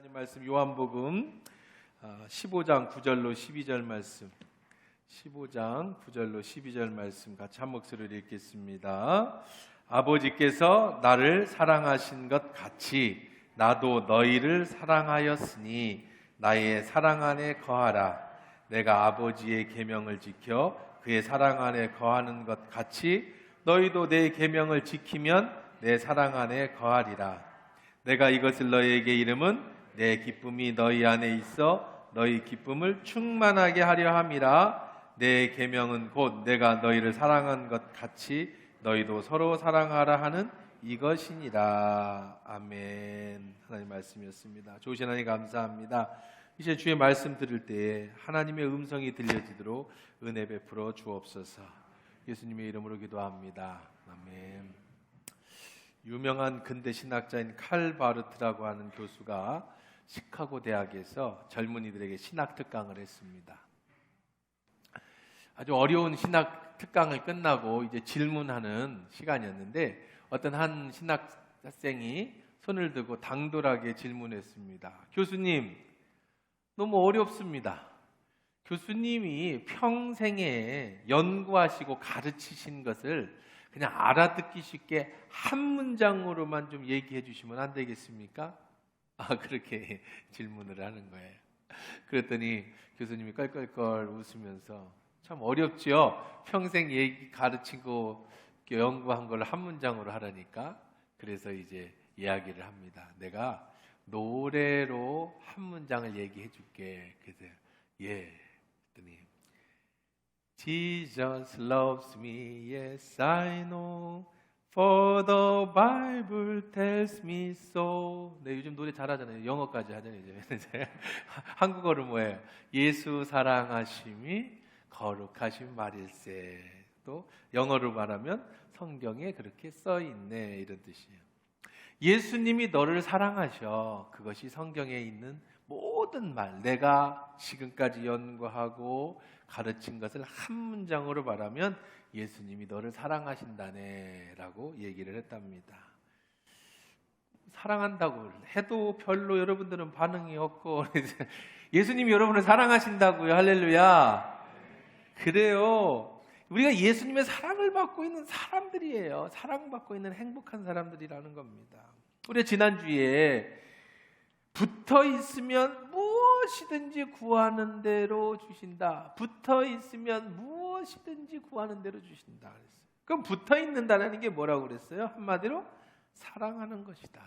하나님 말씀 요한복음 15장 9절로 12절 말씀 15장 9절로 12절 말씀 같이 한 목소리로 읽겠습니다. 아버지께서 나를 사랑하신 것 같이 나도 너희를 사랑하였으니 나의 사랑 안에 거하라. 내가 아버지의 계명을 지켜 그의 사랑 안에 거하는 것 같이 너희도 내 계명을 지키면 내 사랑 안에 거하리라. 내가 이것을 너희에게 이름은 내 기쁨이 너희 안에 있어 너희 기쁨을 충만하게 하려 함이라. 내 계명은 곧 내가 너희를 사랑한 것 같이 너희도 서로 사랑하라 하는 이것이니라. 아멘. 하나님 말씀이었습니다. 좋으신 하나님 감사합니다. 이제 주의 말씀 들을 때에 하나님의 음성이 들려지도록 은혜 베풀어 주옵소서. 예수님의 이름으로 기도합니다. 아멘. 유명한 근대 신학자인 칼 바르트라고 하는 교수가 시카고 대학에서 젊은이들에게 신학 특강을 했습니다. 아주 어려운 신학 특강을 끝나고 이제 질문하는 시간이었는데 어떤 한 신학생이 손을 들고 당돌하게 질문했습니다. 교수님, 너무 어렵습니다. 교수님이 평생에 연구하시고 가르치신 것을 그냥 알아듣기 쉽게 한 문장으로만 좀 얘기해 주시면 안 되겠습니까? 그렇게 질문을 하는 거예요. 그랬더니 교수님이 껄껄껄 웃으면서 참 어렵죠? 평생 가르치고 연구한 걸 한 문장으로 하라니까. 그래서 이제 이야기를 합니다. 내가 노래로 한 문장을 얘기해 줄게. 그래서 예. 그랬더니 Jesus loves me, yes I know, for the Bible tells me so. 네, 요즘 노래 잘하잖아요. 영어까지 하잖아요. 이제. 한국어로 뭐예요? 예수 사랑하심이 거룩하신 말일세. 또 영어로 말하면 성경에 그렇게 써있네, 이런 뜻이에요. 예수님이 너를 사랑하셔. 그것이 성경에 있는 모든 말, 내가 지금까지 연구하고 가르친 것을 한 문장으로 말하면 예수님이 너를 사랑하신다네 라고 얘기를 했답니다. 사랑한다고 해도 별로 여러분들은 반응이 없고 예수님이 여러분을 사랑하신다고요. 할렐루야. 그래요. 우리가 예수님의 사랑을 받고 있는 사람들이에요. 사랑받고 있는 행복한 사람들이라는 겁니다. 우리가 지난주에 붙어 있으면 무엇이든지 구하는 대로 주신다. 붙어 있으면 무엇이든지 구하는 대로 주신다 그랬어요. 그럼 붙어 있는다는 게 뭐라고 그랬어요? 한마디로 사랑하는 것이다.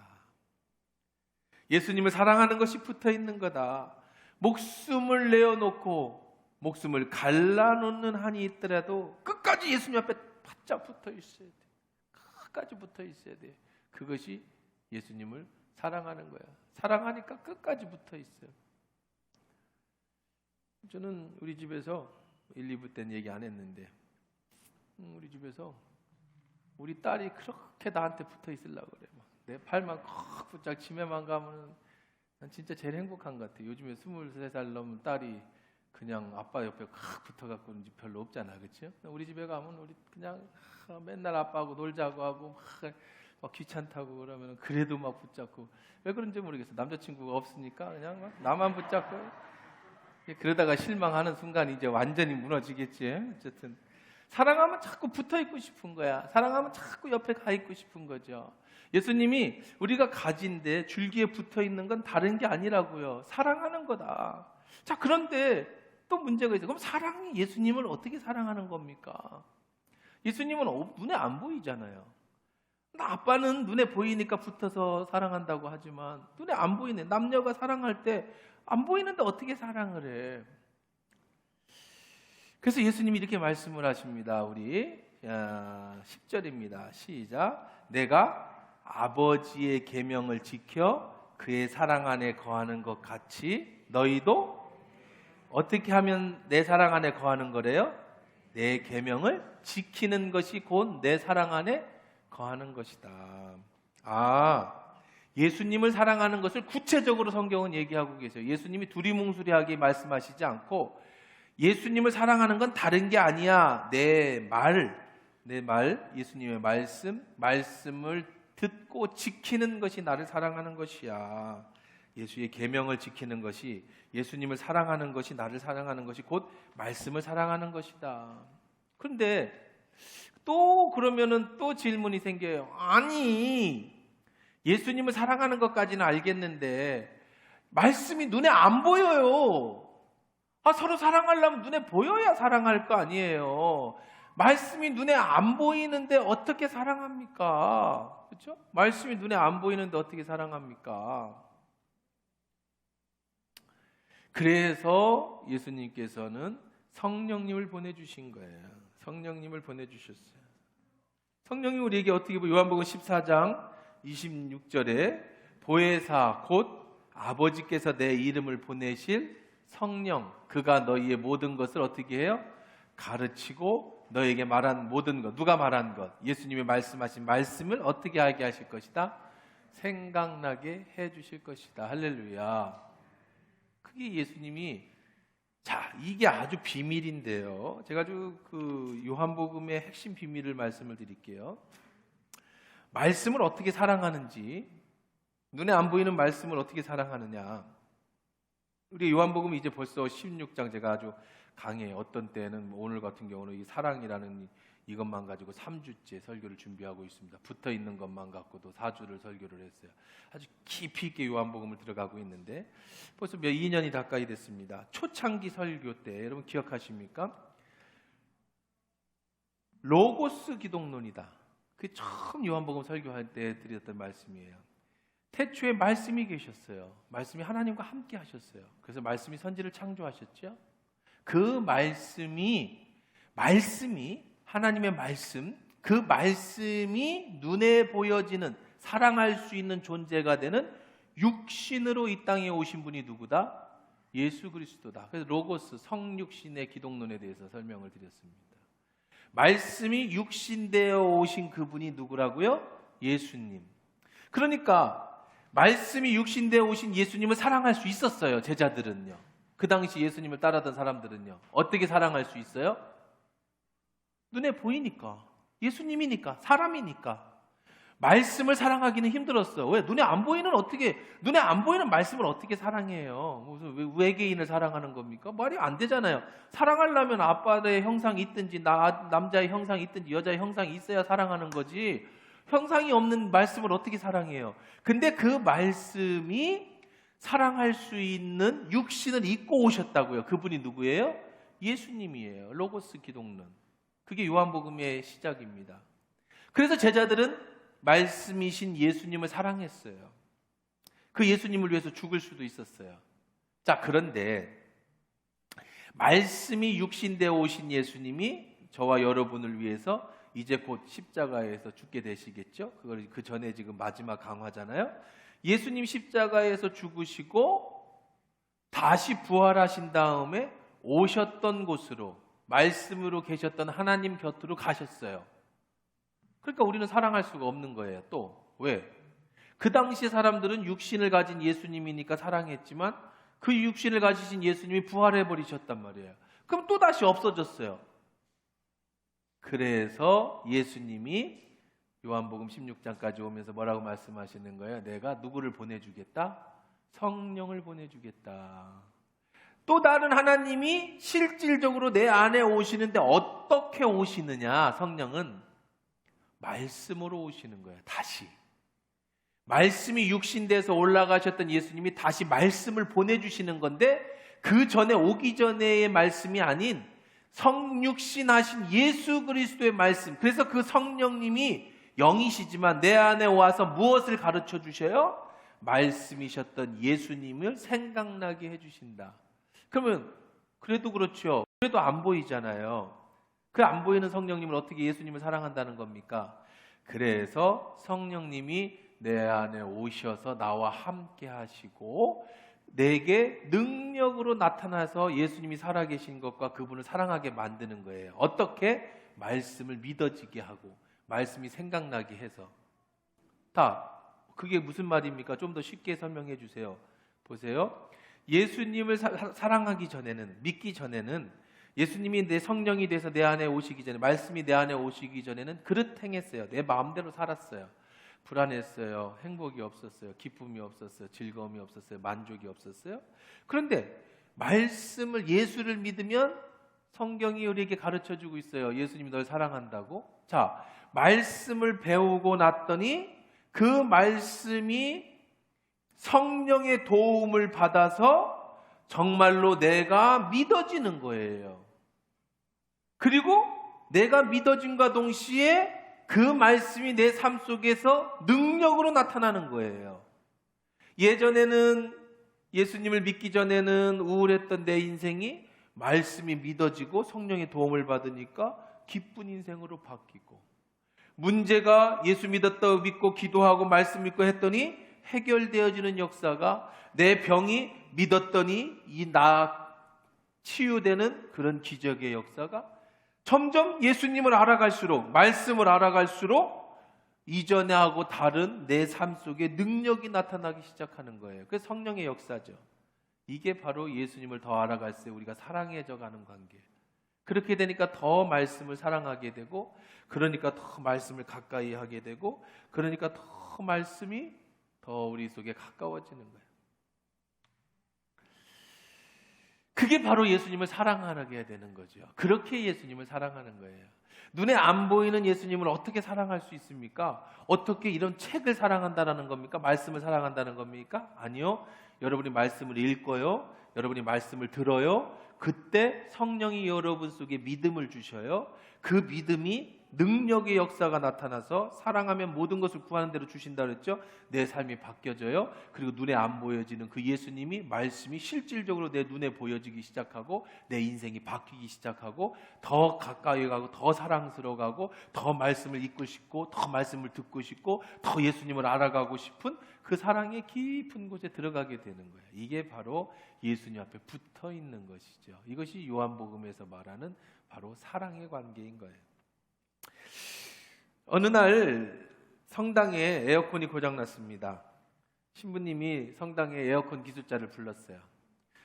예수님을 사랑하는 것이 붙어 있는 거다. 목숨을 내어놓고 목숨을 갈라놓는 한이 있더라도 끝까지 예수님 앞에 바짝 붙어 있어야 돼. 끝까지 붙어 있어야 돼. 그것이 예수님을 사랑하는 거야. 사랑하니까 끝까지 붙어 있어요. 저는 우리 집에서 1, 2부 때는 얘기 안 했는데 우리 집에서 우리 딸이 그렇게 나한테 붙어 있으려고 그래. 내 팔만 콕 붙잡고 치매만 가면 난 진짜 제일 행복한 것 같아. 요즘에 23살 넘은 딸이 그냥 아빠 옆에 콕 붙어갖고 별로 없잖아, 그렇죠? 우리 집에 가면 우리 그냥 맨날 아빠하고 놀자고 하고 막 귀찮다고 그러면 그래도 막 붙잡고, 왜 그런지 모르겠어. 남자친구가 없으니까 그냥 막 나만 붙잡고, 그러다가 실망하는 순간 이제 완전히 무너지겠지. 어쨌든 사랑하면 자꾸 붙어 있고 싶은 거야. 사랑하면 자꾸 옆에 가 있고 싶은 거죠. 예수님이 우리가 가진데 줄기에 붙어 있는 건 다른 게 아니라고요. 사랑하는 거다. 자, 그런데 또 문제가 있어요. 그럼 사랑이 예수님을 어떻게 사랑하는 겁니까? 예수님은 눈에 안 보이잖아요. 아빠는 눈에 보이니까 붙어서 사랑한다고 하지만 눈에 안 보이네. 남녀가 사랑할 때 안 보이는데 어떻게 사랑을 해? 그래서 예수님이 이렇게 말씀을 하십니다. 우리 10절입니다. 시작. 내가 아버지의 계명을 지켜 그의 사랑 안에 거하는 것 같이 너희도 어떻게 하면 내 사랑 안에 거하는 거래요? 내 계명을 지키는 것이 곧 내 사랑 안에 거하는 것이다. 예수님을 사랑하는 것을 구체적으로 성경은 얘기하고 계세요. 예수님이 두리뭉술하게 말씀하시지 않고 예수님을 사랑하는 건 다른 게 아니야. 내 말, 예수님의 말씀을 듣고 지키는 것이 나를 사랑하는 것이야. 예수의 계명을 지키는 것이, 예수님을 사랑하는 것이, 나를 사랑하는 것이 곧 말씀을 사랑하는 것이다. 그런데 또 그러면은 또 질문이 생겨요. 아니, 예수님을 사랑하는 것까지는 알겠는데 말씀이 눈에 안 보여요. 서로 사랑하려면 눈에 보여야 사랑할 거 아니에요. 말씀이 눈에 안 보이는데 어떻게 사랑합니까? 그렇죠? 말씀이 눈에 안 보이는데 어떻게 사랑합니까? 그래서 예수님께서는 성령님을 보내주신 거예요. 성령님을 보내주셨어요. 성령님 우리에게 어떻게 보면 요한복음 14장 26절에 보혜사 곧 아버지께서 내 이름을 보내실 성령, 그가 너희의 모든 것을 어떻게 해요? 가르치고 너에게 말한 모든 것, 누가 말한 것, 예수님이 말씀하신 말씀을 어떻게 하게 하실 것이다? 생각나게 해주실 것이다. 할렐루야. 그게 예수님이, 자, 이게 아주 비밀인데요. 제가 아주 그 요한복음의 핵심 비밀을 말씀을 드릴게요. 말씀을 어떻게 사랑하는지, 눈에 안 보이는 말씀을 어떻게 사랑하느냐. 우리 요한복음이 이제 벌써 16장, 제가 아주 강해요. 어떤 때는 오늘 같은 경우는 이 사랑이라는 이것만 가지고 3주째 설교를 준비하고 있습니다. 붙어 있는 것만 갖고도 4주를 설교를 했어요. 아주 깊이 있게 요한복음을 들어가고 있는데 벌써 2년이 가까이 됐습니다. 초창기 설교 때 여러분 기억하십니까? 로고스 기독론이다. 그게 처음 요한복음 설교할 때 드렸던 말씀이에요. 태초에 말씀이 계셨어요. 말씀이 하나님과 함께 하셨어요. 그래서 말씀이 선지를 창조하셨죠. 그 말씀이 하나님의 말씀, 그 말씀이 눈에 보여지는, 사랑할 수 있는 존재가 되는 육신으로 이 땅에 오신 분이 누구다? 예수 그리스도다. 그래서 로고스, 성육신의 기독론에 대해서 설명을 드렸습니다. 말씀이 육신되어 오신 그분이 누구라고요? 예수님. 그러니까 말씀이 육신되어 오신 예수님을 사랑할 수 있었어요. 제자들은요. 그 당시 예수님을 따르던 사람들은요. 어떻게 사랑할 수 있어요? 눈에 보이니까. 예수님이니까. 사람이니까. 말씀을 사랑하기는 힘들었어. 왜? 눈에 안 보이는 말씀을 어떻게 사랑해요? 무슨 외계인을 사랑하는 겁니까? 말이 안 되잖아요. 사랑하려면 아빠의 형상이 있든지 남자의 형상이 있든지 여자의 형상이 있어야 사랑하는 거지. 형상이 없는 말씀을 어떻게 사랑해요? 근데 그 말씀이 사랑할 수 있는 육신을 입고 오셨다고요. 그분이 누구예요? 예수님이에요. 로고스 기독론. 그게 요한복음의 시작입니다. 그래서 제자들은 말씀이신 예수님을 사랑했어요. 그 예수님을 위해서 죽을 수도 있었어요. 자, 그런데 말씀이 육신되어 오신 예수님이 저와 여러분을 위해서 이제 곧 십자가에서 죽게 되시겠죠? 그걸 그 전에 지금 마지막 강화잖아요. 예수님 십자가에서 죽으시고 다시 부활하신 다음에 오셨던 곳으로, 말씀으로 계셨던 하나님 곁으로 가셨어요. 그러니까 우리는 사랑할 수가 없는 거예요. 또 왜? 그 당시 사람들은 육신을 가진 예수님이니까 사랑했지만 그 육신을 가지신 예수님이 부활해 버리셨단 말이에요. 그럼 또 다시 없어졌어요. 그래서 예수님이 요한복음 16장까지 오면서 뭐라고 말씀하시는 거예요? 내가 누구를 보내주겠다? 성령을 보내주겠다. 또 다른 하나님이 실질적으로 내 안에 오시는데 어떻게 오시느냐? 성령은 말씀으로 오시는 거예요. 다시. 말씀이 육신돼서 올라가셨던 예수님이 다시 말씀을 보내주시는 건데 그 전에 오기 전에의 말씀이 아닌 성육신하신 예수 그리스도의 말씀. 그래서 그 성령님이 영이시지만 내 안에 와서 무엇을 가르쳐 주셔요? 말씀이셨던 예수님을 생각나게 해주신다. 그러면 그래도 그렇죠. 그래도 안 보이잖아요. 그 안 보이는 성령님을 어떻게 예수님을 사랑한다는 겁니까? 그래서 성령님이 내 안에 오셔서 나와 함께 하시고 내게 능력으로 나타나서 예수님이 살아계신 것과 그분을 사랑하게 만드는 거예요. 어떻게? 말씀을 믿어지게 하고 말씀이 생각나게 해서. 그게 무슨 말입니까? 좀 더 쉽게 설명해 주세요. 보세요. 예수님을 사랑하기 전에는, 믿기 전에는, 예수님이 내 성령이 돼서 내 안에 오시기 전에, 말씀이 내 안에 오시기 전에는 그릇 행했어요. 내 마음대로 살았어요. 불안했어요. 행복이 없었어요. 기쁨이 없었어요. 즐거움이 없었어요. 만족이 없었어요. 그런데 말씀을, 예수를 믿으면 성경이 우리에게 가르쳐주고 있어요. 예수님이 널 사랑한다고. 자, 말씀을 배우고 났더니 그 말씀이 성령의 도움을 받아서 정말로 내가 믿어지는 거예요. 그리고 내가 믿어짐과 동시에 그 말씀이 내 삶 속에서 능력으로 나타나는 거예요. 예전에는, 예수님을 믿기 전에는 우울했던 내 인생이 말씀이 믿어지고 성령의 도움을 받으니까 기쁜 인생으로 바뀌고, 문제가 예수 믿고 기도하고 말씀 믿고 했더니 해결되어지는 역사가, 내 병이 믿었더니 치유되는 그런 기적의 역사가 점점 예수님을 알아갈수록, 말씀을 알아갈수록 이전에 하고 다른 내 삶 속에 능력이 나타나기 시작하는 거예요. 그게 성령의 역사죠. 이게 바로 예수님을 더 알아갈수록 우리가 사랑해져 가는 관계. 그렇게 되니까 더 말씀을 사랑하게 되고, 그러니까 더 말씀을 가까이 하게 되고, 그러니까 더 말씀이 더 우리 속에 가까워지는 거예요. 그게 바로 예수님을 사랑하게 되는 거죠. 그렇게 예수님을 사랑하는 거예요. 눈에 안 보이는 예수님을 어떻게 사랑할 수 있습니까? 어떻게 이런 책을 사랑한다는 겁니까? 말씀을 사랑한다는 겁니까? 아니요. 여러분이 말씀을 읽어요. 여러분이 말씀을 들어요. 그때 성령이 여러분 속에 믿음을 주셔요. 그 믿음이 능력의 역사가 나타나서 사랑하면 모든 것을 구하는 대로 주신다 그랬죠. 내 삶이 바뀌어져요. 그리고 눈에 안 보여지는 그 예수님이, 말씀이 실질적으로 내 눈에 보여지기 시작하고 내 인생이 바뀌기 시작하고 더 가까이 가고 더 사랑스러워가고 더 말씀을 읽고 싶고 더 말씀을 듣고 싶고 더 예수님을 알아가고 싶은 그 사랑의 깊은 곳에 들어가게 되는 거예요. 이게 바로 예수님 앞에 붙어 있는 것이죠. 이것이 요한복음에서 말하는 바로 사랑의 관계인 거예요. 어느 날 성당에 에어컨이 고장났습니다. 신부님이 성당에 에어컨 기술자를 불렀어요.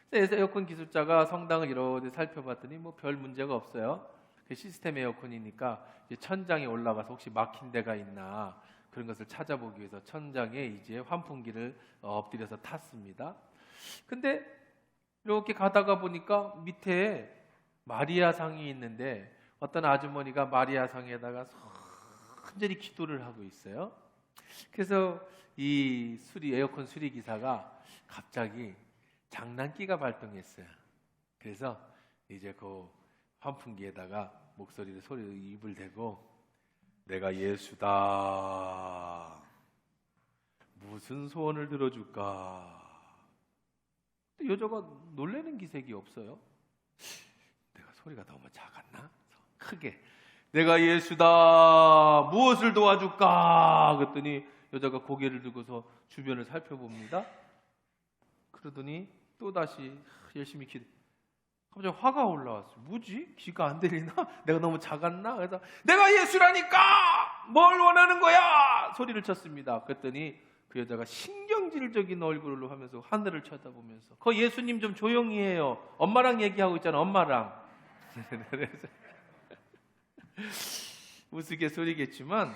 그래서 에어컨 기술자가 성당을 이렇게 살펴봤더니 뭐 별 문제가 없어요. 그 시스템 에어컨이니까 이제 천장에 올라가서 혹시 막힌 데가 있나 그런 것을 찾아보기 위해서 천장에 이제 환풍기를 엎드려서 탔습니다. 근데 이렇게 가다가 보니까 밑에 마리아상이 있는데 어떤 아주머니가 마리아상에다가 간절히 기도를 하고 있어요. 그래서 이 에어컨 수리기사가 갑자기 장난기가 발동했어요. 그래서 이제 그 환풍기에다가 입을 대고 내가 예수다. 무슨 소원을 들어줄까? 여자가 놀라는 기색이 없어요. 내가 소리가 너무 작았나? 크게 내가 예수다. 무엇을 도와줄까? 그랬더니 여자가 고개를 들고서 주변을 살펴봅니다. 그러더니 또다시 열심히 갑자기 화가 올라왔어요. 뭐지? 귀가 안 들리나? 내가 너무 작았나? 그래서 내가 예수라니까! 뭘 원하는 거야! 소리를 쳤습니다. 그랬더니 그 여자가 신경질적인 얼굴로 하면서 하늘을 쳐다보면서 그 예수님 좀 조용히 해요. 엄마랑 얘기하고 있잖아. 엄마랑. 우스갯소리겠지만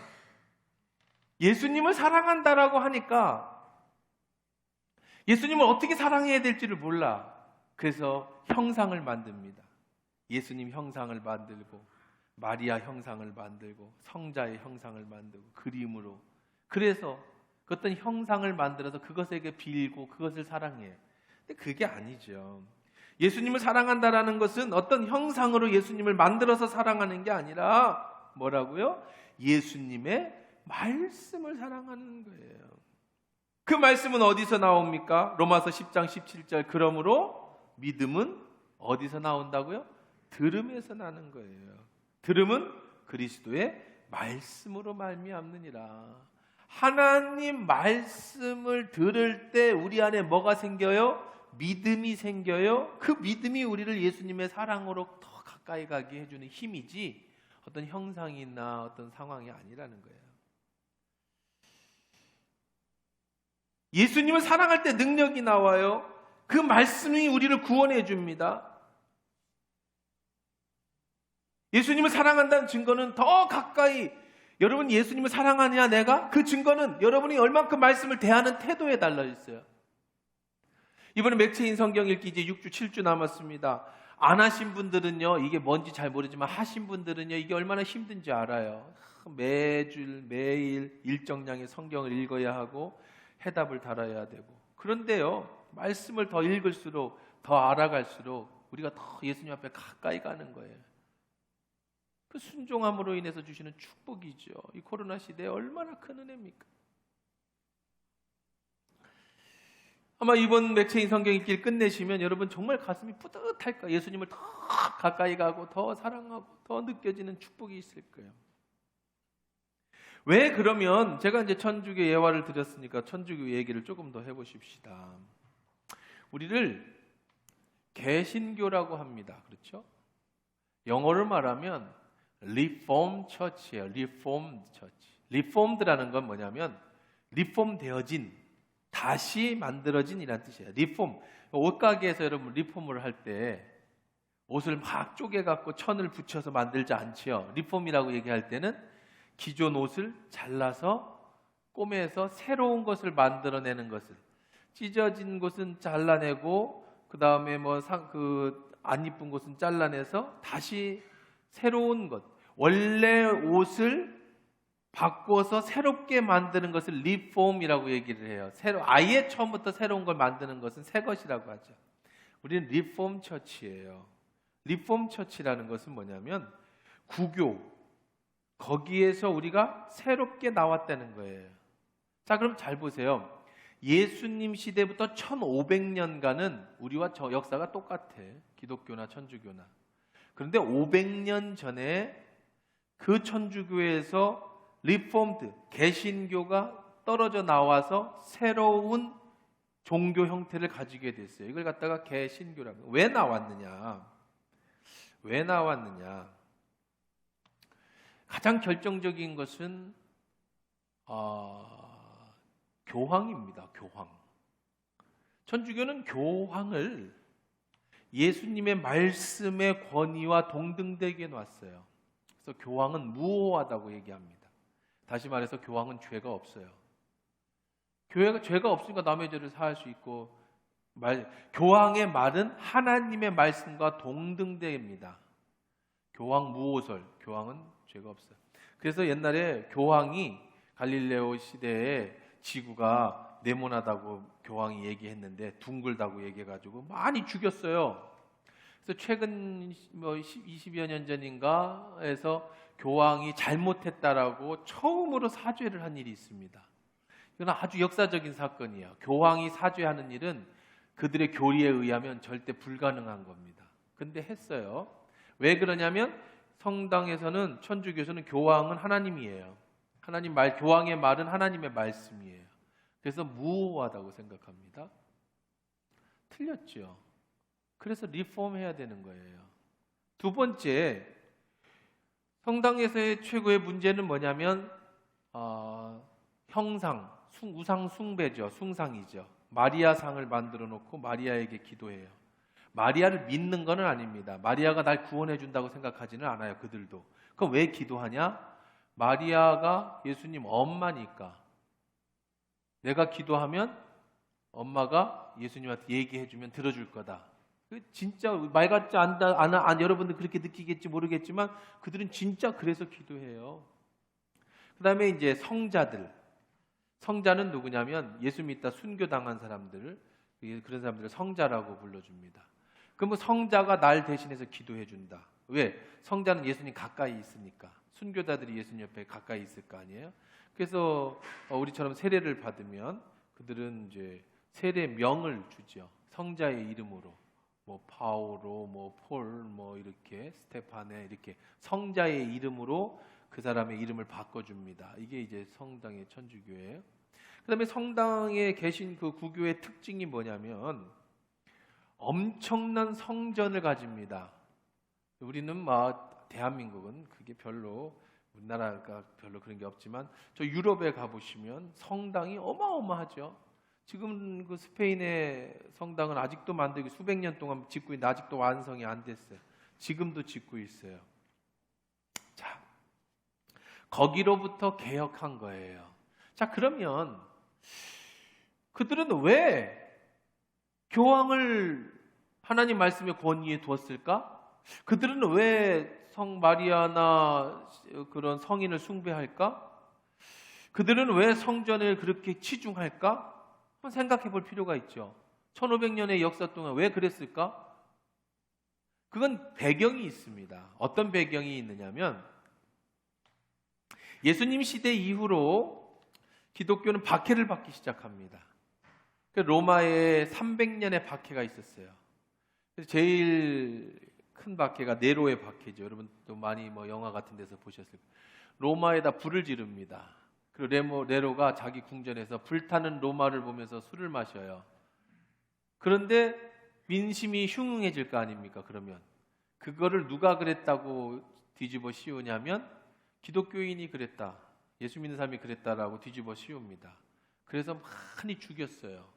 예수님을 사랑한다라고 하니까 예수님을 어떻게 사랑해야 될지를 몰라. 그래서 형상을 만듭니다. 예수님 형상을 만들고 마리아 형상을 만들고 성자의 형상을 만들고 그림으로. 그래서 그 어떤 형상을 만들어서 그것에게 빌고 그것을 사랑해요. 근데 그게 아니죠. 예수님을 사랑한다라는 것은 어떤 형상으로 예수님을 만들어서 사랑하는 게 아니라 뭐라고요? 예수님의 말씀을 사랑하는 거예요. 그 말씀은 어디서 나옵니까? 로마서 10장 17절 그러므로 믿음은 어디서 나온다고요? 들음에서 나는 거예요. 들음은 그리스도의 말씀으로 말미암느니라. 하나님 말씀을 들을 때 우리 안에 뭐가 생겨요? 믿음이 생겨요. 그 믿음이 우리를 예수님의 사랑으로 더 가까이 가게 해주는 힘이지 어떤 형상이나 어떤 상황이 아니라는 거예요. 예수님을 사랑할 때 능력이 나와요. 그 말씀이 우리를 구원해 줍니다. 예수님을 사랑한다는 증거는 더 가까이 여러분 예수님을 사랑하느냐 내가? 그 증거는 여러분이 얼만큼 말씀을 대하는 태도에 달려 있어요. 이번에 맥체인 성경 읽기 이제 6주 7주 남았습니다. 안 하신 분들은요, 이게 뭔지 잘 모르지만 하신 분들은요, 이게 얼마나 힘든지 알아요. 매주 매일 일정량의 성경을 읽어야 하고 해답을 달아야 되고. 그런데요, 말씀을 더 읽을수록 더 알아갈수록 우리가 더 예수님 앞에 가까이 가는 거예요. 그 순종함으로 인해서 주시는 축복이죠. 이 코로나 시대에 얼마나 큰 은혜입니까? 아마 이번 맥체인 성경 읽기를 끝내시면 여러분 정말 가슴이 뿌듯할 거예요. 예수님을 더 가까이 가고 더 사랑하고 더 느껴지는 축복이 있을 거예요. 왜 그러면 제가 이제 천주교 예화를 드렸으니까 천주교 얘기를 조금 더 해보십시다. 우리를 개신교라고 합니다. 그렇죠? 영어로 말하면 Reformed Church예요. Reformed Church. Reformed라는 건 뭐냐면 리폼 되어진, 다시 만들어진 이란 뜻이에요. 리폼. 옷가게에서 여러분 리폼을 할 때 옷을 막 쪼개갖고 천을 붙여서 만들지 않지요. 리폼이라고 얘기할 때는 기존 옷을 잘라서 꼬매서 새로운 것을 만들어내는 것을, 찢어진 곳은 잘라내고 그 다음에 안 이쁜 곳은 잘라내서 다시 새로운 것, 원래 옷을 바꿔서 새롭게 만드는 것을 리폼이라고 얘기를 해요. 아예 처음부터 새로운 걸 만드는 것은 새 것이라고 하죠. 우리는 리폼 처치예요. 리폼 처치라는 것은 뭐냐면 구교, 거기에서 우리가 새롭게 나왔다는 거예요. 자, 그럼 잘 보세요. 예수님 시대부터 1500년간은 우리와 저 역사가 똑같아. 기독교나 천주교나. 그런데 500년 전에 그 천주교에서 리폼드, 개신교가 떨어져 나와서 새로운 종교 형태를 가지게 됐어요. 이걸 갖다가 개신교라고. 왜 나왔느냐? 왜 나왔느냐? 가장 결정적인 것은 교황입니다. 교황. 천주교는 교황을 예수님의 말씀의 권위와 동등되게 놨어요. 그래서 교황은 무호하다고 얘기합니다. 다시 말해서 교황은 죄가 없어요. 죄가 없으니까 남의 죄를 사할 수 있고, 교황의 말은 하나님의 말씀과 동등됩니다. 교황 무호설, 교황은 죄가 없어요. 그래서 옛날에 교황이 갈릴레오 시대에 지구가 네모나다고 교황이 얘기했는데 둥글다고 얘기해가지고 많이 죽였어요. 그래서 최근 20여 년 전인가 해서 교황이 잘못했다라고 처음으로 사죄를 한 일이 있습니다. 이건 아주 역사적인 사건이에요. 교황이 사죄하는 일은 그들의 교리에 의하면 절대 불가능한 겁니다. 근데 했어요. 왜 그러냐면 성당에서는, 천주교에서는 교황은 하나님이에요. 교황의 말은 하나님의 말씀이에요. 그래서 무호하다고 생각합니다. 틀렸죠. 그래서 리폼해야 되는 거예요. 두 번째, 성당에서의 최고의 문제는 뭐냐면 우상 숭배죠. 숭상이죠. 마리아상을 만들어 놓고 마리아에게 기도해요. 마리아를 믿는 건 아닙니다. 마리아가 날 구원해 준다고 생각하지는 않아요. 그들도. 그럼 왜 기도하냐? 마리아가 예수님 엄마니까. 내가 기도하면 엄마가 예수님한테 얘기해 주면 들어줄 거다. 진짜 말 같지 않아, 여러분들 그렇게 느끼겠지 모르겠지만 그들은 진짜 그래서 기도해요. 그 다음에 이제 성자는 누구냐면 예수 믿다 순교당한 사람들, 그런 사람들을 성자라고 불러줍니다. 그럼 성자가 날 대신해서 기도해 준다. 왜? 성자는 예수님 가까이 있으니까. 순교자들이 예수님 옆에 가까이 있을 거 아니에요. 그래서 우리처럼 세례를 받으면 그들은 이제 세례명을 주죠. 성자의 이름으로. 파오로, 폴, 이렇게 스테파네, 이렇게 성자의 이름으로 그 사람의 이름을 바꿔줍니다. 이게 이제 성당의 천주교예요. 그다음에 성당에 계신 그 구교의 특징이 뭐냐면 엄청난 성전을 가집니다. 우리는 대한민국은 그게 별로, 우리나라가 별로 그런 게 없지만 저 유럽에 가보시면 성당이 어마어마하죠. 지금 그 스페인의 성당은 아직도 만들고 수백 년 동안 짓고 있는데 아직도 완성이 안 됐어요. 지금도 짓고 있어요. 자, 거기로부터 개혁한 거예요. 자, 그러면 그들은 왜 교황을 하나님 말씀의 권위에 두었을까? 그들은 왜 성 마리아나 그런 성인을 숭배할까? 그들은 왜 성전에 그렇게 치중할까? 한번 생각해 볼 필요가 있죠. 1500년의 역사 동안 왜 그랬을까? 그건 배경이 있습니다. 어떤 배경이 있느냐면 예수님 시대 이후로 기독교는 박해를 받기 시작합니다. 로마에 300년의 박해가 있었어요. 제일 큰 박해가 네로의 박해죠. 여러분 또 많이 영화 같은 데서 보셨을 거예요. 로마에다 불을 지릅니다. 그리고 네로가 자기 궁전에서 불타는 로마를 보면서 술을 마셔요. 그런데 민심이 흉흉해질 거 아닙니까? 그러면 그거를 누가 그랬다고 뒤집어 씌우냐면 기독교인이 그랬다, 예수 믿는 사람이 그랬다라고 뒤집어 씌웁니다. 그래서 많이 죽였어요.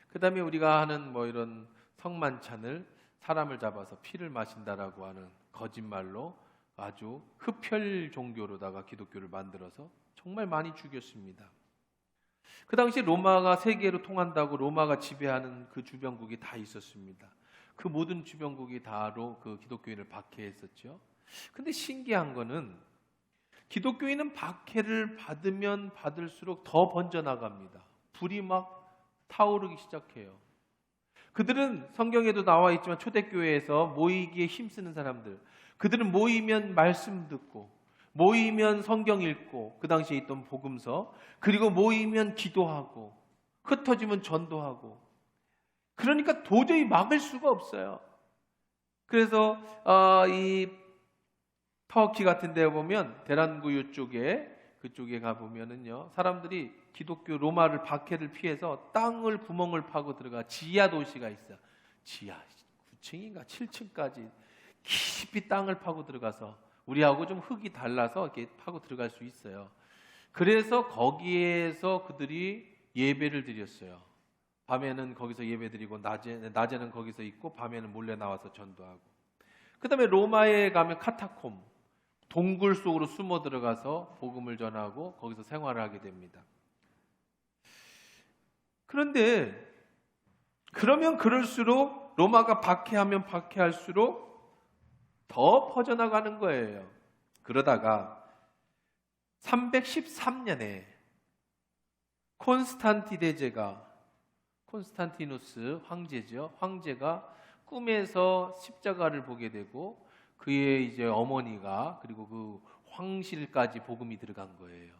그 다음에 우리가 하는 이런 성만찬을 사람을 잡아서 피를 마신다라고 하는 거짓말로 아주 흡혈 종교로다가 기독교를 만들어서 정말 많이 죽였습니다. 그 당시 로마가 세계로 통한다고 로마가 지배하는 그 주변국이 다 있었습니다. 그 모든 주변국이 다로 그 기독교인을 박해했었죠. 근데 신기한 거는 기독교인은 박해를 받으면 받을수록 더 번져나갑니다. 불이 막 타오르기 시작해요. 그들은 성경에도 나와 있지만 초대교회에서 모이기에 힘쓰는 사람들, 그들은 모이면 말씀 듣고 모이면 성경 읽고 그 당시에 있던 복음서, 그리고 모이면 기도하고 흩어지면 전도하고, 그러니까 도저히 막을 수가 없어요. 그래서 이 터키 같은 데 보면 대란구유 쪽에 그쪽에 가보면은요, 사람들이 기독교 로마를 박해를 피해서 땅을 구멍을 파고 들어가 지하 도시가 있어요. 지하 9층인가 7층까지 깊이 땅을 파고 들어가서 우리하고 좀 흙이 달라서 이렇게 파고 들어갈 수 있어요. 그래서 거기에서 그들이 예배를 드렸어요. 밤에는 거기서 예배 드리고 낮에는 거기서 있고 밤에는 몰래 나와서 전도하고. 그 다음에 로마에 가면 카타콤, 동굴 속으로 숨어 들어가서 복음을 전하고 거기서 생활을 하게 됩니다. 그런데 그러면 그럴수록 로마가 박해하면 박해할수록 더 퍼져나가는 거예요. 그러다가 313년에 콘스탄티누스 황제죠. 황제가 꿈에서 십자가를 보게 되고 그의 이제 어머니가 그리고 그 황실까지 복음이 들어간 거예요.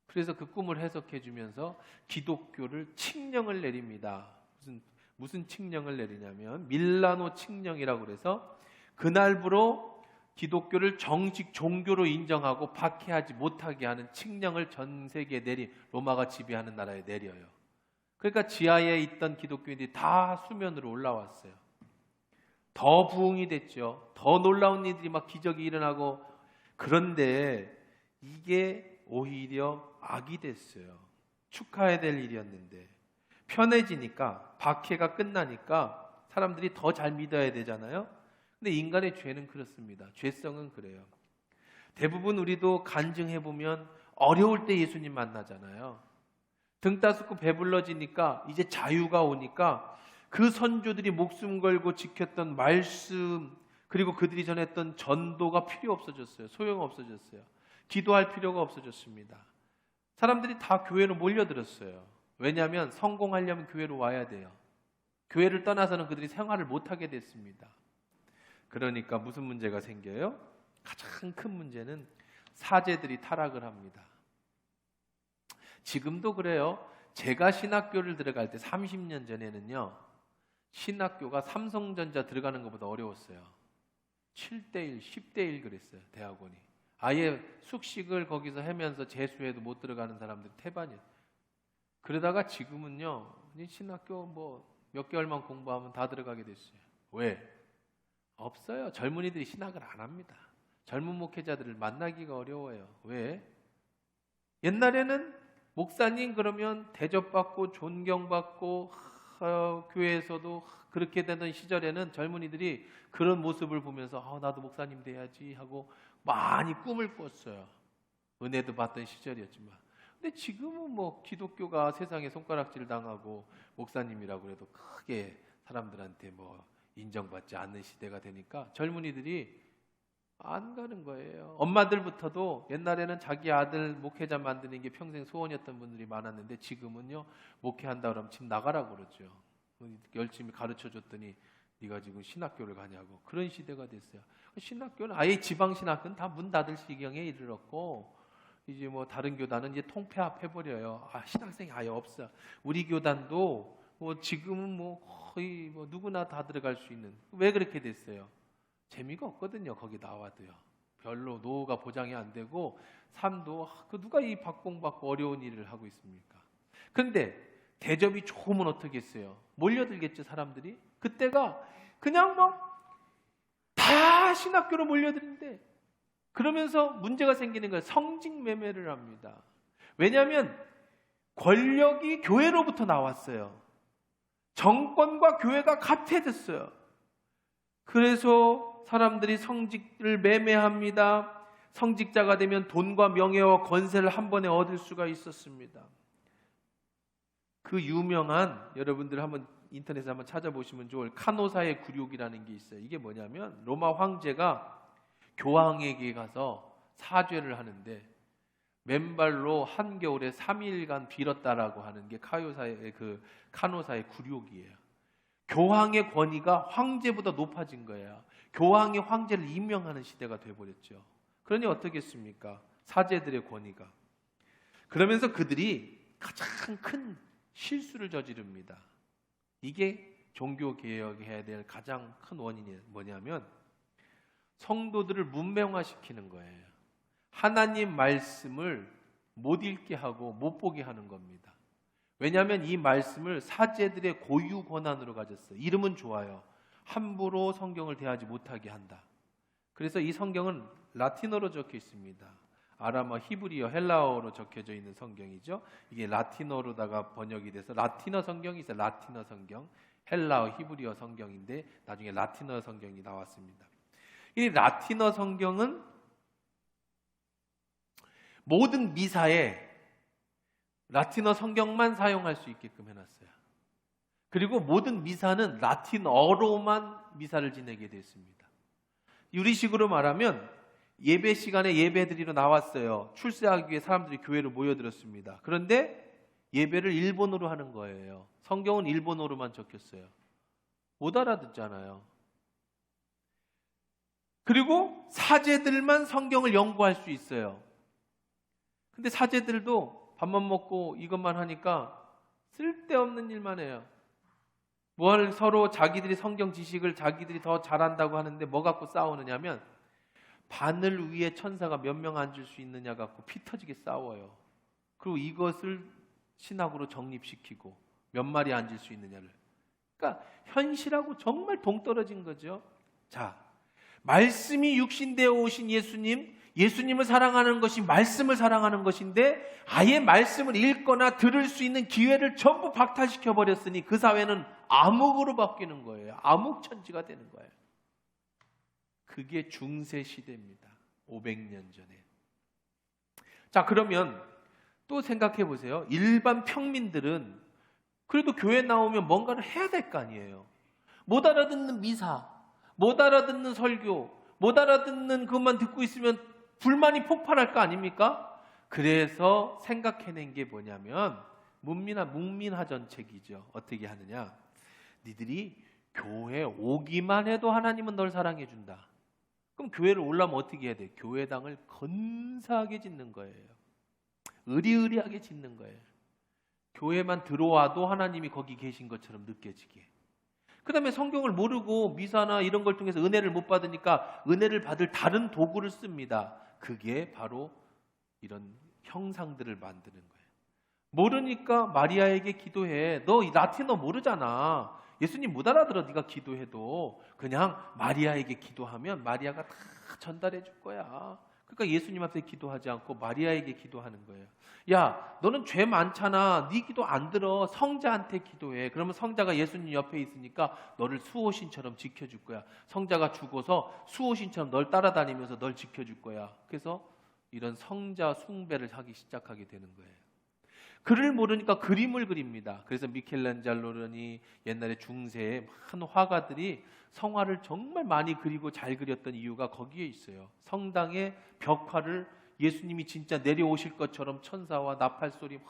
그래서 그 꿈을 해석해 주면서 기독교를 칙령을 내립니다. 무슨 칙령을 내리냐면 밀라노 칙령이라고 그래서 그날부로 기독교를 정식 종교로 인정하고 박해하지 못하게 하는 칙령을 전 세계에 로마가 지배하는 나라에 내려요. 그러니까 지하에 있던 기독교인들이 다 수면으로 올라왔어요. 더 부흥이 됐죠. 더 놀라운 일들이 막 기적이 일어나고. 그런데 이게 오히려 악이 됐어요. 축하해야 될 일이었는데 편해지니까, 박해가 끝나니까 사람들이 더 잘 믿어야 되잖아요. 근데 인간의 죄는 그렇습니다. 죄성은 그래요. 대부분 우리도 간증해보면 어려울 때 예수님 만나잖아요. 등 따숩고 배불러지니까 이제 자유가 오니까 그 선조들이 목숨 걸고 지켰던 말씀, 그리고 그들이 전했던 전도가 필요 없어졌어요. 소용 없어졌어요. 기도할 필요가 없어졌습니다. 사람들이 다 교회로 몰려들었어요. 왜냐하면 성공하려면 교회로 와야 돼요. 교회를 떠나서는 그들이 생활을 못하게 됐습니다. 그러니까 무슨 문제가 생겨요? 가장 큰 문제는 사제들이 타락을 합니다. 지금도 그래요. 제가 신학교를 들어갈 때 30년 전에는요, 신학교가 삼성전자 들어가는 것보다 어려웠어요. 7대1, 10대1 그랬어요. 대학원이. 아예 숙식을 거기서 하면서 재수해도 못 들어가는 사람들이 태반이에요. 그러다가 지금은요, 신학교 몇 개월만 공부하면 다 들어가게 됐어요. 왜? 없어요. 젊은이들이 신학을 안 합니다. 젊은 목회자들을 만나기가 어려워요. 왜? 옛날에는 목사님 그러면 대접받고 존경받고 교회에서도 그렇게 되던 시절에는 젊은이들이 그런 모습을 보면서 나도 목사님 돼야지 하고 많이 꿈을 꿨어요. 은혜도 받던 시절이었지만, 근데 지금은 뭐 기독교가 세상에 손가락질 당하고 목사님이라고 해도 크게 사람들한테 뭐 인정받지 않는 시대가 되니까 젊은이들이 안 가는 거예요. 엄마들부터도 옛날에는 자기 아들 목회자 만드는 게 평생 소원이었던 분들이 많았는데 지금은요, 목회한다 그러면 집 나가라고 그러죠. 열심히 가르쳐 줬더니 네가 지금 신학교를 가냐고. 그런 시대가 됐어요. 신학교는 아예 지방 신학교는 다 문 닫을 시경에 이르렀고, 이제 뭐 다른 교단은 이제 통폐합해 버려요. 신학생이 아예 없어. 우리 교단도 뭐 지금은 뭐 거의 뭐 누구나 다 들어갈 수 있는. 왜 그렇게 됐어요? 재미가 없거든요. 거기 나와도요. 별로 노후가 보장이 안 되고 삶도 누가 이 박봉받고 어려운 일을 하고 있습니까? 그런데 대접이 좋으면 어떻겠어요? 몰려들겠죠, 사람들이. 그때가 그냥 막 다 신학교로 몰려드는데, 그러면서 문제가 생기는 거예요. 성직 매매를 합니다. 왜냐하면 권력이 교회로부터 나왔어요. 정권과 교회가 합해졌어요. 그래서 사람들이 성직을 매매합니다. 성직자가 되면 돈과 명예와 권세를 한 번에 얻을 수가 있었습니다. 그 유명한, 여러분들 한번 인터넷에 한번 찾아보시면 좋을 카노사의 굴욕이라는 게 있어요. 이게 뭐냐면 로마 황제가 교황에게 가서 사죄를 하는데 맨발로 한겨울에 3일간 빌었다라고 하는 게 카노사의 굴욕이에요. 교황의 권위가 황제보다 높아진 거예요. 교황이 황제를 임명하는 시대가 돼버렸죠. 그러니 어떻겠습니까? 사제들의 권위가. 그러면서 그들이 가장 큰 실수를 저지릅니다. 이게 종교개혁해야 될 가장 큰 원인이 뭐냐면 성도들을 문명화시키는 거예요. 하나님 말씀을 못 읽게 하고 못 보게 하는 겁니다. 왜냐하면 이 말씀을 사제들의 고유 권한으로 가졌어요. 이름은 좋아요. 함부로 성경을 대하지 못하게 한다. 그래서 이 성경은 라틴어로 적혀 있습니다. 아람어, 히브리어, 헬라어로 적혀져 있는 성경이죠. 이게 라틴어로다가 번역이 돼서 라틴어 성경이 있어요. 라틴어 성경, 헬라어, 히브리어 성경인데 나중에 라틴어 성경이 나왔습니다. 이 라틴어 성경은 모든 미사에 라틴어 성경만 사용할 수 있게끔 해놨어요. 그리고 모든 미사는 라틴어로만 미사를 지내게 됐습니다. 유리식으로 말하면 예배 시간에 예배드리러 나왔어요. 출세하기 위해 사람들이 교회로 모여들었습니다. 그런데 예배를 일본어로 하는 거예요. 성경은 일본어로만 적혔어요. 못 알아듣잖아요. 그리고 사제들만 성경을 연구할 수 있어요. 근데 사제들도 밥만 먹고 이것만 하니까 쓸데없는 일만 해요. 뭘 서로 자기들이 성경 지식을 자기들이 더 잘한다고 하는데 뭐 갖고 싸우느냐면 바늘 위에 천사가 몇 명 앉을 수 있느냐 갖고 피 터지게 싸워요. 그리고 이것을 신학으로 정립시키고 몇 마리 앉을 수 있느냐를. 그러니까 현실하고 정말 동떨어진 거죠. 자, 말씀이 육신되어 오신 예수님을 사랑하는 것이 말씀을 사랑하는 것인데 아예 말씀을 읽거나 들을 수 있는 기회를 전부 박탈시켜 버렸으니 그 사회는 암흑으로 바뀌는 거예요. 암흑천지가 되는 거예요. 그게 중세 시대입니다. 500년 전에. 자, 그러면 또 생각해 보세요. 일반 평민들은 그래도 교회 나오면 뭔가를 해야 될 거 아니에요. 못 알아듣는 미사, 못 알아듣는 설교, 못 알아듣는 그것만 듣고 있으면 불만이 폭발할 거 아닙니까? 그래서 생각해낸 게 뭐냐면 문민화전책이죠. 어떻게 하느냐? 니들이 교회 오기만 해도 하나님은 널 사랑해 준다. 그럼 교회를 올라면 어떻게 해야 돼? 교회당을 건사하게 짓는 거예요. 의리의리하게 짓는 거예요. 교회만 들어와도 하나님이 거기 계신 것처럼 느껴지게. 그 다음에 성경을 모르고 미사나 이런 걸 통해서 은혜를 못 받으니까 은혜를 받을 다른 도구를 씁니다. 그게 바로 이런 형상들을 만드는 거예요. 모르니까 마리아에게 기도해. 너 라틴어 모르잖아. 예수님 못 알아들어. 네가 기도해도 그냥 마리아에게 기도하면 마리아가 다 전달해 줄 거야. 그러니까 예수님 앞에 기도하지 않고 마리아에게 기도하는 거예요. 야, 너는 죄 많잖아. 네 기도 안 들어. 성자한테 기도해. 그러면 성자가 예수님 옆에 있으니까 너를 수호신처럼 지켜줄 거야. 성자가 죽어서 수호신처럼 널 따라다니면서 널 지켜줄 거야. 그래서 이런 성자 숭배를 하기 시작하게 되는 거예요. 글을 모르니까 그림을 그립니다. 그래서 미켈란젤로니 옛날에 중세의 많은 화가들이 성화를 정말 많이 그리고 잘 그렸던 이유가 거기에 있어요. 성당의 벽화를 예수님이 진짜 내려오실 것처럼 천사와 나팔 소리 막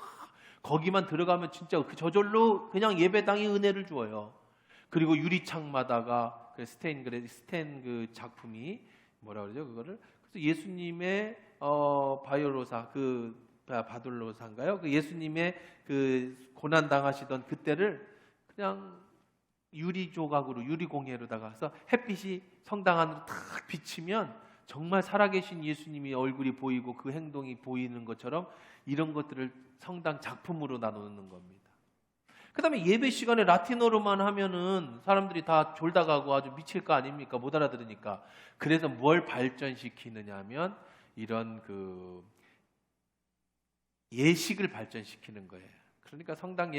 거기만 들어가면 진짜 저절로 그냥 예배당이 은혜를 주어요. 그리고 유리창마다가 스텐 그 작품이 뭐라 그러죠? 그거를 그래서 예수님의 바이올로사 바돌로사인가요? 그 예수님의 그 고난 당하시던 그때를 그냥 유리 조각으로 유리 공예로다가 해서 햇빛이 성당 안으로 탁 비치면 정말 살아계신 예수님이 얼굴이 보이고 그 행동이 보이는 것처럼 이런 것들을 성당 작품으로 나누는 겁니다. 그 다음에 예배 시간에 라틴어로만 하면은 사람들이 다 졸다 가고 아주 미칠 거 아닙니까? 못 알아들으니까. 그래서 뭘 발전시키느냐 하면 이런 그 예식을 발전시키는 거예요. 그러니까 성당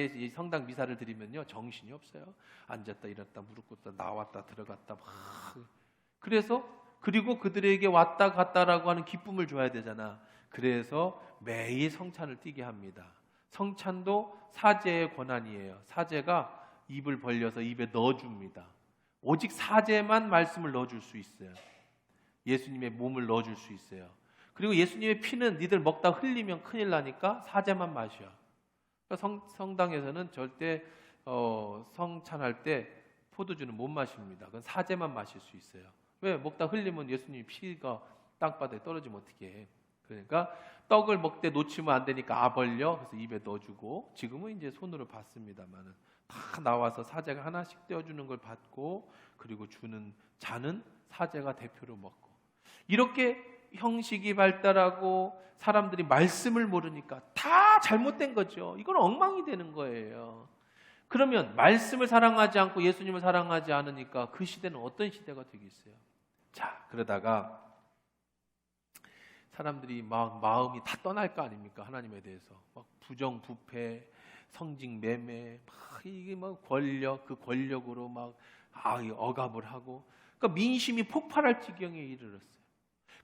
미사를 드리면요 정신이 없어요. 앉았다 일어났다 무릎 꿇다 나왔다 들어갔다 막. 그래서 그리고 그들에게 왔다 갔다라고 하는 기쁨을 줘야 되잖아. 그래서 매일 성찬을 띠게 합니다. 성찬도 사제의 권한이에요. 사제가 입을 벌려서 입에 넣어줍니다. 오직 사제만 말씀을 넣어줄 수 있어요. 예수님의 몸을 넣어줄 수 있어요. 그리고 예수님의 피는 니들 먹다 흘리면 큰일 나니까 사제만 마셔. 그러니까 성당에서는 절대 성찬할 때 포도주는 못 마십니다. 그건 사제만 마실 수 있어요. 왜? 먹다 흘리면 예수님 피가 땅바닥에 떨어지면 어떻게 해? 그러니까 떡을 먹되 놓치면 안 되니까 벌려 그래서 입에 넣어주고 지금은 이제 손으로 받습니다만은 다 나와서 사제가 하나씩 떼어주는 걸 받고 그리고 주는 잔은 사제가 대표로 먹고 이렇게 형식이 발달하고 사람들이 말씀을 모르니까 다 잘못된 거죠. 이건 엉망이 되는 거예요. 그러면 말씀을 사랑하지 않고 예수님을 사랑하지 않으니까 그 시대는 어떤 시대가 되겠어요? 자, 그러다가 사람들이 막 마음이 다 떠날 거 아닙니까? 하나님에 대해서 막 부정, 부패, 성직, 매매, 막 이게 막 권력, 그 권력으로 막 억압을 하고, 그러니까 민심이 폭발할 지경에 이르렀어요.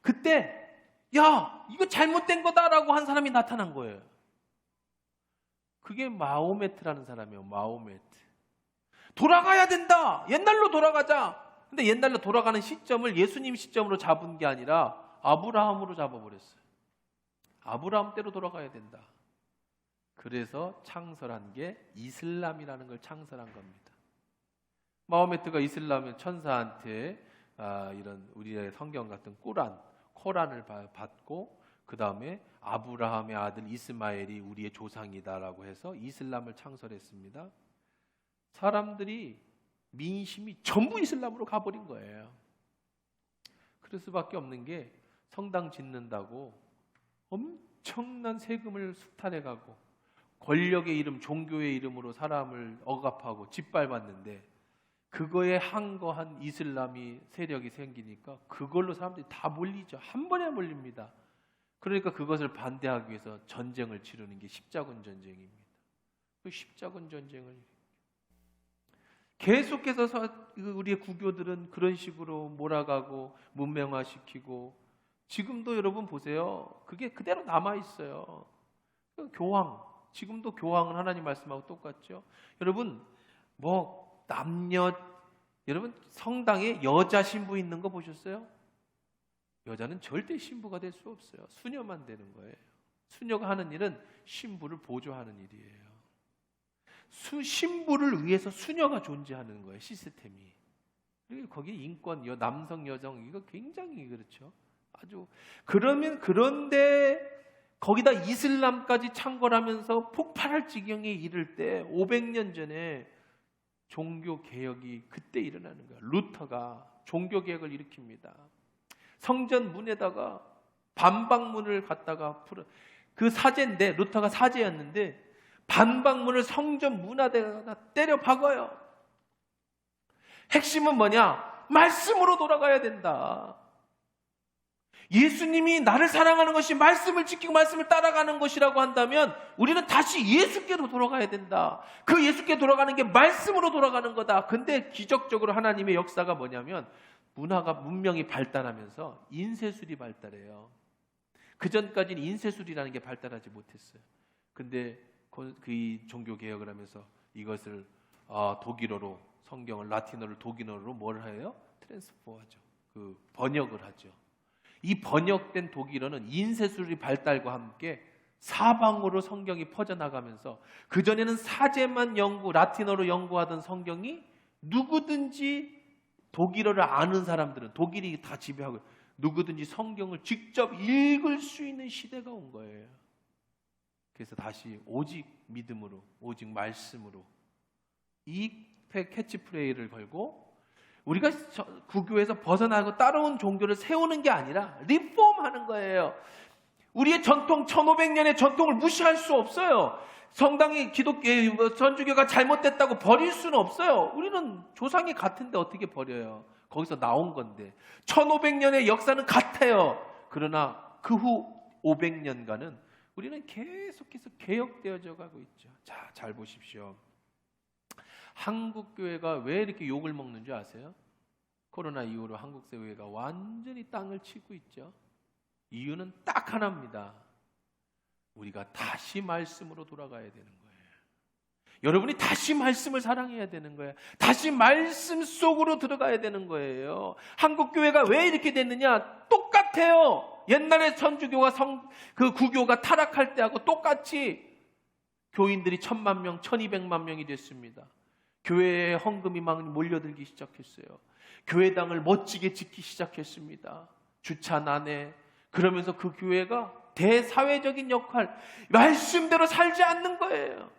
그때 야, 이거 잘못된 거다라고 한 사람이 나타난 거예요. 그게 마호메트라는 사람이에요. 마호메트. 돌아가야 된다. 옛날로 돌아가자. 근데 옛날로 돌아가는 시점을 예수님 시점으로 잡은 게 아니라 아브라함으로 잡아버렸어요. 아브라함 때로 돌아가야 된다. 그래서 창설한 게 이슬람이라는 걸 창설한 겁니다. 마호메트가 이슬람의 천사한테 이런 우리의 성경 같은 코란을 받고 그 다음에 아브라함의 아들 이스마엘이 우리의 조상이다라고 해서 이슬람을 창설했습니다. 사람들이 민심이 전부 이슬람으로 가버린 거예요. 그럴 수밖에 없는 게 성당 짓는다고 엄청난 세금을 숙탈해가고 권력의 이름, 종교의 이름으로 사람을 억압하고 짓밟았는데 그거에 항거한 이슬람이 세력이 생기니까 그걸로 사람들이 다 몰리죠. 한 번에 몰립니다. 그러니까 그것을 반대하기 위해서 전쟁을 치르는 게 십자군 전쟁입니다. 그 십자군 전쟁을 계속해서 우리의 구교들은 그런 식으로 몰아가고 문명화시키고 지금도 여러분 보세요. 그게 그대로 남아있어요. 교황, 지금도 교황은 하나님 말씀하고 똑같죠. 여러분 여러분 성당에 여자 신부 있는 거 보셨어요? 여자는 절대 신부가 될 수 없어요. 수녀만 되는 거예요. 수녀가 하는 일은 신부를 보조하는 일이에요. 신부를 위해서 수녀가 존재하는 거예요. 시스템이. 그리고 거기에 인권, 남성, 여성 이거 굉장히 그렇죠. 아주 그런데 거기다 이슬람까지 창궐하면서 폭발할 지경에 이를 때 500년 전에 종교 개혁이 그때 일어나는 거예요. 루터가 종교 개혁을 일으킵니다. 성전 문에다가 반박문을 갖다가 그 사제인데 루터가 사제였는데 반박문을 성전 문화대에다 때려 박아요. 핵심은 뭐냐? 말씀으로 돌아가야 된다. 예수님이 나를 사랑하는 것이 말씀을 지키고 말씀을 따라가는 것이라고 한다면 우리는 다시 예수께로 돌아가야 된다. 그 예수께 돌아가는 게 말씀으로 돌아가는 거다. 근데 기적적으로 하나님의 역사가 뭐냐면 문명이 발달하면서 인쇄술이 발달해요. 그 전까지는 인쇄술이라는 게 발달하지 못했어요. 근데 그 종교 개혁을 하면서 이것을 독일어로, 성경을 라틴어를 독일어로 뭘 해요? 트랜스포하죠. 그 번역을 하죠. 이 번역된 독일어는 인쇄술의 발달과 함께 사방으로 성경이 퍼져나가면서, 그전에는 사제만 라틴어로 연구하던 성경이 누구든지 독일어를 아는 사람들은, 독일이 다 지배하고, 누구든지 성경을 직접 읽을 수 있는 시대가 온 거예요. 그래서 다시 오직 믿음으로, 오직 말씀으로, 이 캐치프레이를 걸고 우리가 구교에서 벗어나고 따라온 종교를 세우는 게 아니라 리폼하는 거예요. 우리의 전통, 1500년의 전통을 무시할 수 없어요. 성당이 전주교가 잘못됐다고 버릴 수는 없어요. 우리는 조상이 같은데 어떻게 버려요? 거기서 나온 건데. 1500년의 역사는 같아요. 그러나 그 후 500년간은 우리는 계속해서 개혁되어져 가고 있죠. 자, 잘 보십시오. 한국 교회가 왜 이렇게 욕을 먹는 줄 아세요? 코로나 이후로 한국 교회가 완전히 땅을 치고 있죠. 이유는 딱 하나입니다. 우리가 다시 말씀으로 돌아가야 되는 거예요. 여러분이 다시 말씀을 사랑해야 되는 거예요. 다시 말씀 속으로 들어가야 되는 거예요. 한국 교회가 왜 이렇게 됐느냐? 똑같아요. 옛날에 천주교가 그 구교가 타락할 때하고 똑같이 교인들이 1000만 명, 1200만 명이 됐습니다. 교회에 헌금이 막 몰려들기 시작했어요. 교회당을 멋지게 짓기 시작했습니다. 주차 난해. 그러면서 그 교회가 대사회적인 역할, 말씀대로 살지 않는 거예요.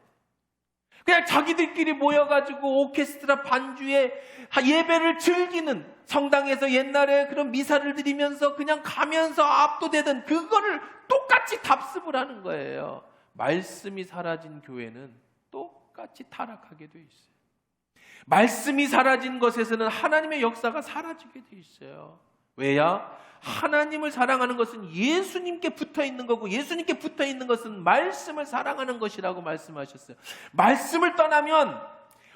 그냥 자기들끼리 모여가지고 오케스트라 반주에 예배를 즐기는, 성당에서 옛날에 그런 미사를 드리면서 그냥 가면서 압도되던 그거를 똑같이 답습을 하는 거예요. 말씀이 사라진 교회는 똑같이 타락하게 돼 있어요. 말씀이 사라진 것에서는 하나님의 역사가 사라지게 돼 있어요. 왜야? 하나님을 사랑하는 것은 예수님께 붙어 있는 거고, 예수님께 붙어 있는 것은 말씀을 사랑하는 것이라고 말씀하셨어요. 말씀을 떠나면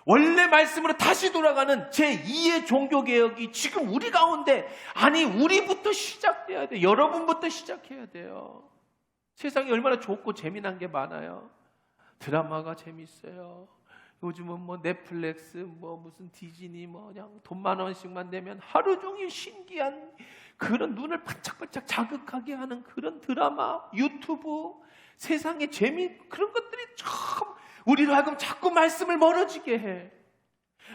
원래 말씀으로 다시 돌아가는 제2의 종교개혁이 지금 우리 가운데, 아니 우리부터 시작돼야 돼요. 여러분부터 시작해야 돼요. 세상이 얼마나 좋고 재미난 게 많아요. 드라마가 재밌어요. 요즘은 뭐 넷플릭스, 뭐 무슨 디즈니, 뭐 그냥 돈 10,000원씩만 내면 하루 종일 신기한 그런 눈을 반짝반짝 자극하게 하는 그런 드라마, 유튜브, 세상의 재미, 그런 것들이 참 우리로 하여금 자꾸 말씀을 멀어지게 해.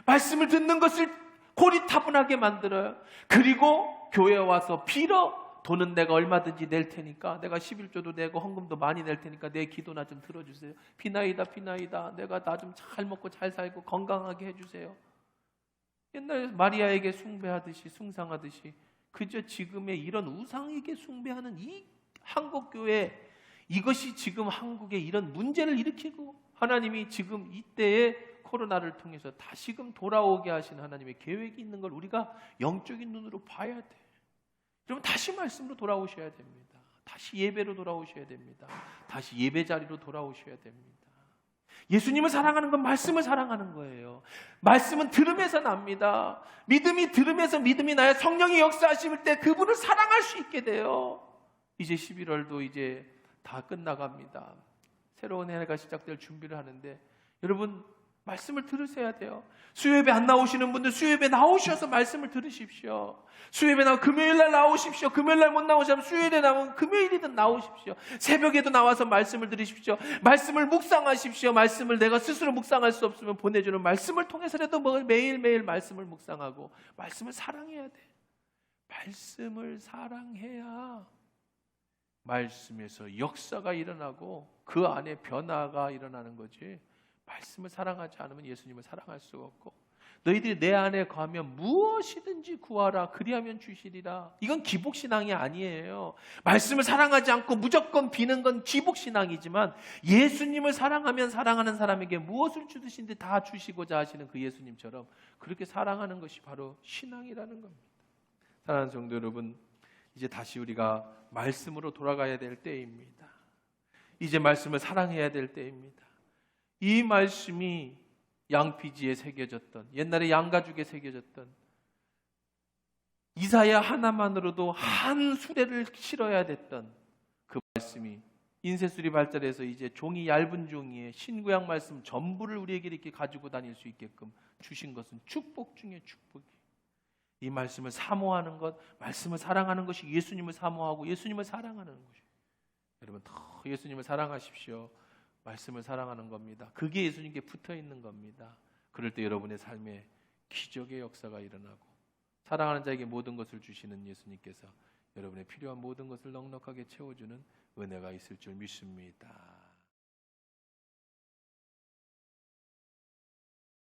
말씀을 듣는 것을 고리타분하게 만들어요. 그리고 교회에 와서 빌어. 돈은 내가 얼마든지 낼 테니까, 내가 11조도 내고 헌금도 많이 낼 테니까 내 기도나 좀 들어주세요. 비나이다 비나이다, 내가 나 좀 잘 먹고 잘 살고 건강하게 해주세요. 옛날에 마리아에게 숭배하듯이, 숭상하듯이 그저 지금의 이런 우상에게 숭배하는 이 한국교회, 이것이 지금 한국에 이런 문제를 일으키고, 하나님이 지금 이때에 코로나를 통해서 다시금 돌아오게 하신 하나님의 계획이 있는 걸 우리가 영적인 눈으로 봐야 돼. 여러분, 다시 말씀으로 돌아오셔야 됩니다. 다시 예배로 돌아오셔야 됩니다. 다시 예배 자리로 돌아오셔야 됩니다. 예수님을 사랑하는 건 말씀을 사랑하는 거예요. 말씀은 들음에서 납니다. 믿음이 들음에서 믿음이 나야 성령이 역사하실 때 그분을 사랑할 수 있게 돼요. 이제 11월도 이제 다 끝나갑니다. 새로운 해가 시작될 준비를 하는데, 여러분 말씀을 들으셔야 돼요. 수요예배 안 나오시는 분들 수요예배 나오셔서 말씀을 들으십시오. 수요예배 금요일날 나오십시오. 금요일날 못 나오시면 수요일에 나오면 금요일이든 나오십시오. 새벽에도 나와서 말씀을 들으십시오. 말씀을 묵상하십시오. 말씀을 내가 스스로 묵상할 수 없으면 보내주는 말씀을 통해서라도 매일매일 말씀을 묵상하고 말씀을 사랑해야 돼. 말씀을 사랑해야 말씀에서 역사가 일어나고 그 안에 변화가 일어나는 거지. 말씀을 사랑하지 않으면 예수님을 사랑할 수가 없고, 너희들이 내 안에 거하면 무엇이든지 구하라 그리하면 주시리라. 이건 기복신앙이 아니에요. 말씀을 사랑하지 않고 무조건 비는 건 기복신앙이지만, 예수님을 사랑하면 사랑하는 사람에게 무엇을 주듯이 다 주시고자 하시는 그 예수님처럼 그렇게 사랑하는 것이 바로 신앙이라는 겁니다. 사랑하는 성도 여러분, 이제 다시 우리가 말씀으로 돌아가야 될 때입니다. 이제 말씀을 사랑해야 될 때입니다. 이 말씀이 양피지에 새겨졌던, 옛날에 양가죽에 새겨졌던, 이사야 하나만으로도 한 수레를 실어야 됐던 말씀이 인쇄술이 발달해서 이제 종이 얇은 종이에 신구약 말씀 전부를 우리에게 이렇게 가지고 다닐 수 있게끔 주신 것은 축복 중에 축복이에요. 이 말씀을 사모하는 것, 말씀을 사랑하는 것이 예수님을 사모하고 예수님을 사랑하는 것이에요. 여러분 더 예수님을 사랑하십시오. 말씀을 사랑하는 겁니다. 그게 예수님께 붙어 있는 겁니다. 그럴 때 여러분의 삶에 기적의 역사가 일어나고 사랑하는 자에게 모든 것을 주시는 예수님께서 여러분의 필요한 모든 것을 넉넉하게 채워주는 은혜가 있을 줄 믿습니다.